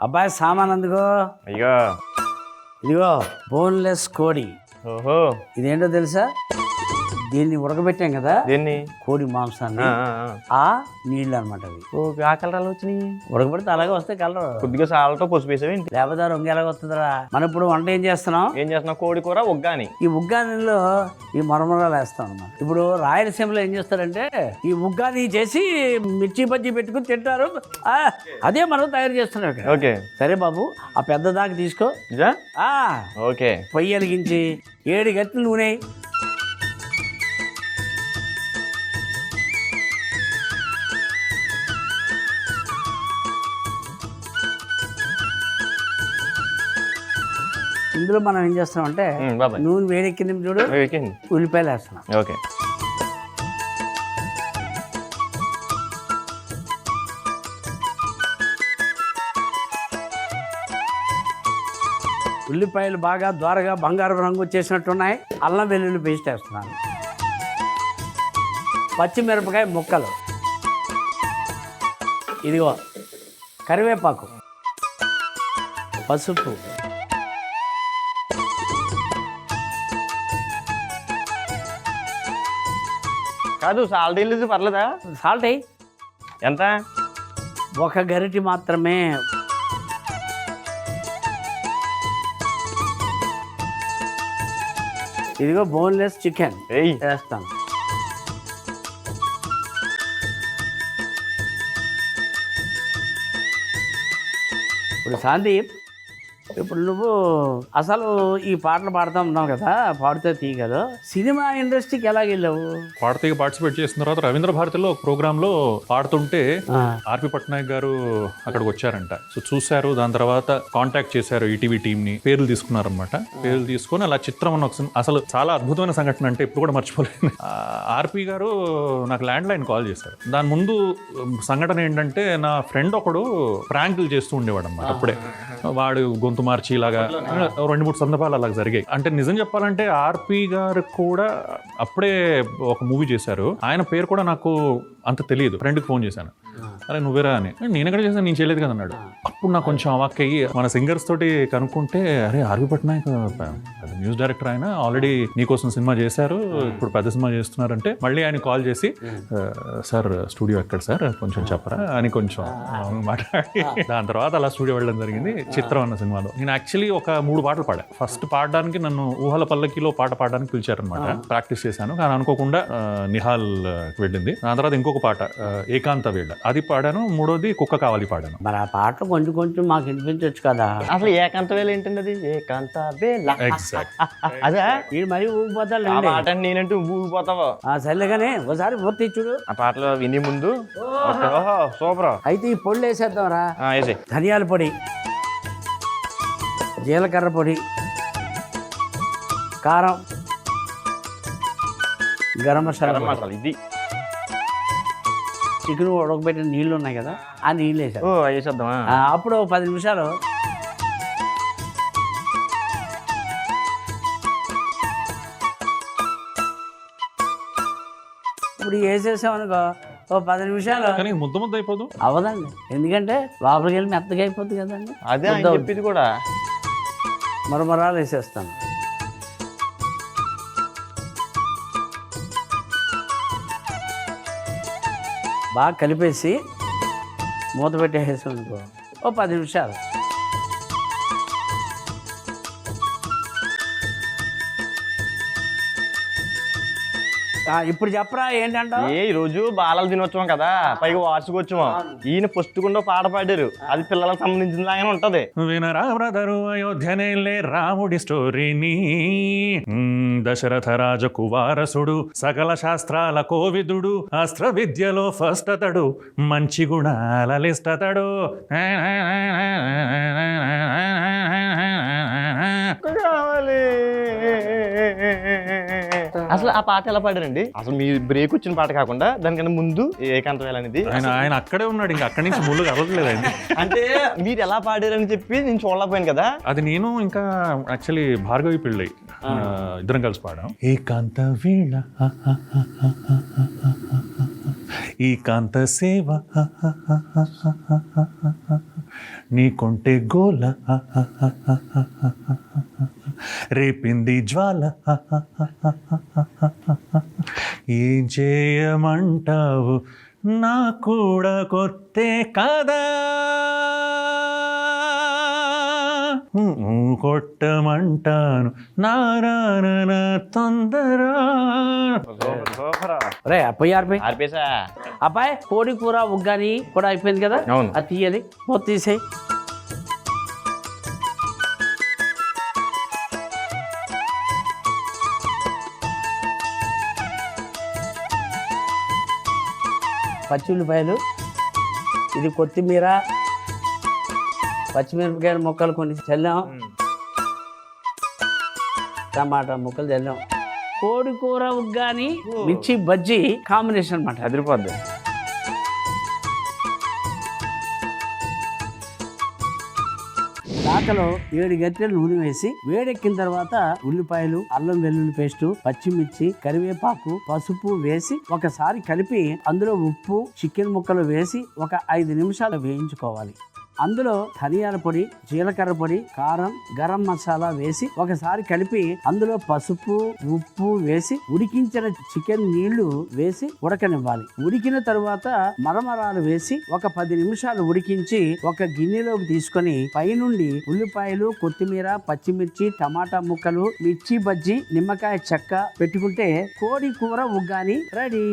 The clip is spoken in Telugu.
అబ్బాయి సామాన్ అందుకో. అయ్యో ఇదిగో బోన్లెస్ కోడి. ఓహో ఇదేంటో తెలుసా? దీన్ని ఉడకబెట్టాం కదా, దీన్ని కోడి మాంసాన్ని, ఆ నీళ్ళు అనమాట అవి. ఆ కలర్ వచ్చినాయి. ఉడకబెడితే అలాగే వస్తాయి కలర్. కొద్దిగా సాల్ట్ పసుపు వేసేవి. లేకపోతే రొంగ ఎలాగ వస్తుందిరా. మనం ఇప్పుడు వంట ఏం చేస్తున్నాం? కోడి కూర ఉగ్గాని. ఈ ఉగ్గానిలో ఈ మరమరాలు వేస్తాం అన్నమాట. ఇప్పుడు రాయలసీమలో ఏం చేస్తారంటే ఈ ఉగ్గాని చేసి మిర్చి బజ్జీ పెట్టుకుని తింటారు. అదే మనం తయారు చేస్తున్నాం ఇక్కడ. ఓకే సరే బాబు, ఆ పెద్ద దాకా తీసుకో. ఓకే పొయ్యి వెలిగించి 7 గంటలు నూనె. ఇందులో మనం ఏం చేస్తున్నాం అంటే నూనె వేడెక్కింది చూడు, ఉల్లిపాయలు వేస్తున్నాం. ఓకే ఉల్లిపాయలు బాగా ద్వారగా బంగారు రంగు వచ్చేసినట్టున్నాయి. అల్లం వెల్లుల్లి పేస్ట్ వేస్తున్నాను. పచ్చిమిరపకాయ ముక్కలు, ఇదిగో కరివేపాకు, పసుపు, కాదు సాల్ట్ వేయలేదు పర్లేదా? సాల్ట్ అయ్యి ఎంత? 1 గరిటె మాత్రమే. ఇదిగో బోన్లెస్ చికెన్ వేస్తాను. ఇప్పుడు సందీప్, ఇప్పుడు నువ్వు అసలు ఈ పాటలు పాడుతూ ఉన్నావు కదా, పాడితే తీయగలవు. సినిమా ఇండస్ట్రీకి ఎలాగ వెళ్ళావు? పాడతీగా పార్టిసిపేట్ చేసిన తర్వాత రవీంద్ర భారతిలో ఒక ప్రోగ్రామ్ లో పాడుతుంటే ఆర్పి పట్నాయక్ గారు అక్కడికి వచ్చారంట. సో చూశారు, దాని తర్వాత కాంటాక్ట్ చేశారు ఈటీవీ టీమ్ ని, పేర్లు తీసుకున్నారనమాట. పేర్లు తీసుకొని అలా చిత్రం అన్న ఒక అసలు చాలా అద్భుతమైన సంఘటన, అంటే ఇప్పుడు కూడా మర్చిపోలేదు. ఆర్పి గారు నాకు ల్యాండ్ లైన్ కాల్ చేశారు. దాని ముందు సంఘటన ఏంటంటే, నా ఫ్రెండ్ ఒకడు ప్రాంకులు చేస్తూ ఉండేవాడు అనమాట. అప్పుడే వాడు గొంతు మార్చి ఇలాగా 2-3 సందర్భాలు అలాగ జరిగాయి. అంటే నిజం చెప్పాలంటే ఆర్పి గారు కూడా అప్పుడే ఒక మూవీ చేశారు. ఆయన పేరు కూడా నాకు అంత తెలియదు. ఫ్రెండ్కి ఫోన్ చేశాను, అరే నువ్వేరా అని. నేను ఎక్కడ చేశాను, నేను చేయలేదు కదా అన్నాడు. అప్పుడు నాకు కొంచెం అవాక్ అయ్యి మన సింగర్స్ తోటి కనుక్కుంటే, అరే ఆర్పి పట్నాయక్ మ్యూజిక్ డైరెక్టర్, ఆయన ఆల్రెడీ నీకోసం సినిమా చేశారు, ఇప్పుడు పెద్ద సినిమా చేస్తున్నారంటే మళ్ళీ ఆయన కాల్ చేసి, సార్ స్టూడియో ఎక్కడ సార్ కొంచెం చెప్పరా అని కొంచెం మాట్లాడి దాని తర్వాత అలా స్టూడియో వెళ్ళడం జరిగింది. చిత్రం అన్న సినిమాలో నేను యాక్చువల్లీ ఒక 3 పాటలు పాడా. ఫస్ట్ పాడడానికి నన్ను ఊహల పల్లకిలో పాట పాడడానికి పిలిచారనమాట. ప్రాక్టీస్ చేశాను, కానీ అనుకోకుండా నిహాల్ వెళ్ళింది. దాని తర్వాత ఇంకొక పాట ఏకాంత వేళ అది పాడాను. 3వది కుక్క కావాలి పాడాను. మరి ఆ పాటలు కొంచెం కొంచెం మాకు వినిపించవచ్చు కదా. అసలు ఏకాంత వేళ ఏంటండి? అది ఏకాంత వేళ అదే వీడు మరీ ఊగిపోతాడు. నేనంటూ ఊగిపోతావా? సర్లేగానే ఒకసారి పూర్తి చూడు. ఆ పాటలు విని ముందు సూపర్. అయితే ఈ పొడులు వేసేద్దాం రా. ధనియాల పొడి, జీలకర్ర పొడి, కారం, గరం మసాలా, ఇది చికెన్ ఉడకబెట్టిన నీళ్ళు ఉన్నాయి కదా, ఆ నీళ్ళు వేసేద్దామా? అప్పుడు 10 నిమిషాలు ఇప్పుడు వేసేసామనుకో, 10 నిమిషాలు ముద్ద ముద్ద అయిపోదు అవదండి. ఎందుకంటే లోపలికి వెళ్ళి మెత్తగా అయిపోద్ది కదండి. అదే చెప్పింది కూడా. మరమరాలు వేసేస్తాను. బాగా కలిపేసి మూత పెట్టేసి అనుకో, 10 నిమిషాలు. ఇప్పుడు చెప్పరా ఏంటంట? ఈ రోజు బాలల దినోత్సవం కదా, పైగా వార్షికోత్సవం. ఈయన పుస్తకంలో పాట పాడారు, అది పిల్లలకు సంబంధించిన లాగానే ఉంటది. వినరా బ్రదరు అయోధ్యనేలే రాముడి స్టోరీని, దశరథ రాజకు వారసుడు, సకల శాస్త్రాల కోవిదుడు, అస్త్ర విద్యలో ఫస్ట్ అతడు, మంచి గుణాల లిస్ట్ అతడు. అసలు ఆ పాట ఎలా పాడారండి? అసలు మీ బ్రేక్ వచ్చిన పాట కాకుండా దానికన్నా ముందు ఏకాంత వేళ అనేది ఆయన అక్కడే ఉన్నాడు, ఇంకా అక్కడి నుంచి ముళ్ళు కదలట్లేదు ఆయన. అంటే మీరు ఎలా పాడారని చెప్పి నేను చూడలేకపోయాను కదా. అది నేను ఇంకా యాక్చువల్లీ భార్గవి పిళ్ళై ఇద్దరం కలిసి పాడాం. ఏకాంత వేళ ఏకాంత సేవ నీ కొంటే గోల రేపింది జ్వాల ఏం చేయమంటావు నా కూడా కొత్తే కదా కొట్టమంటాను నారాయణ తొందర. రే అబ్బాయి ఆర్పేసా అబ్బాయి కోడి కూర ఉగ్గాని కూడా అయిపోయింది కదా, అవును. అది తీయాలి, మొత్తం తీసేయి. పచ్చి ఉల్లిపాయలు, ఇది కొత్తిమీర, పచ్చిమిరపకాయల ముక్కలు కొన్ని చల్లాం, టమాటా ముక్కలు చల్లాం. కోడి కూర ఉగ్గాని మిర్చి బజ్జీ కాంబినేషన్ అన్నమాట. అదిరిపోద్ది. దాకలో 7 గంటలు నూనె వేసి వేడెక్కిన తర్వాత ఉల్లిపాయలు, అల్లం వెల్లుల్లి పేస్టు, పచ్చిమిర్చి, కరివేపాకు, పసుపు వేసి ఒకసారి కలిపి అందులో ఉప్పు, చికెన్ ముక్కలు వేసి ఒక 5 నిమిషాలు వేయించుకోవాలి. అందులో ధనియాల పొడి, జీలకర్ర పొడి, కారం, గరం మసాలా వేసి ఒకసారి కలిపి అందులో పసుపు, ఉప్పు వేసి ఉడికించిన చికెన్ నీళ్లు వేసి ఉడకనివ్వాలి. ఉడికిన తరువాత మరమరాలు వేసి ఒక 10 నిమిషాలు ఉడికించి ఒక గిన్నెలోకి తీసుకొని పైనుండి ఉల్లిపాయలు, కొత్తిమీర, పచ్చిమిర్చి, టమాటా ముక్కలు, మిర్చి బజ్జీ, నిమ్మకాయ చెక్క పెట్టుకుంటే కోడి కూర ఉగ్గాని రెడీ.